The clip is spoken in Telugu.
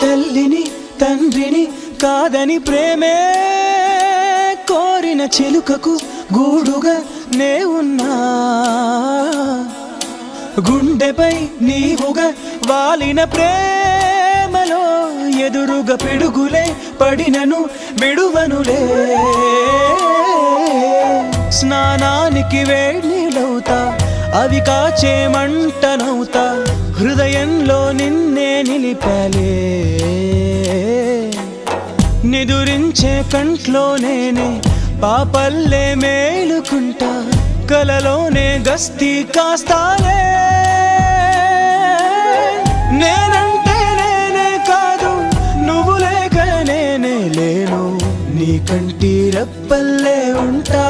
తల్లిని తండ్రిని కాదని ప్రేమే కోరిన చిలుకకు గూడుగా నే ఉన్నా, గుండెపై నీవుగా వాలిన ప్రేమలో ఎదురుగా పిడుగులే పడినను విడువనులే. స్నానానికి వేడినీళ్ళవుతా, అవి కాచే మంటనవుతా, హృదయంలో నిన్నే నిలిపాలే. నిదురించే కంట్లో నేనే పాపల్లే మేలుకుంటా, కలలోనే గస్తీ కాస్తాలే. నేనంటే నేనే కాదు, నువ్వు లేక నేనే లేను, నీ కంటి రెప్పల్లే ఉంటా.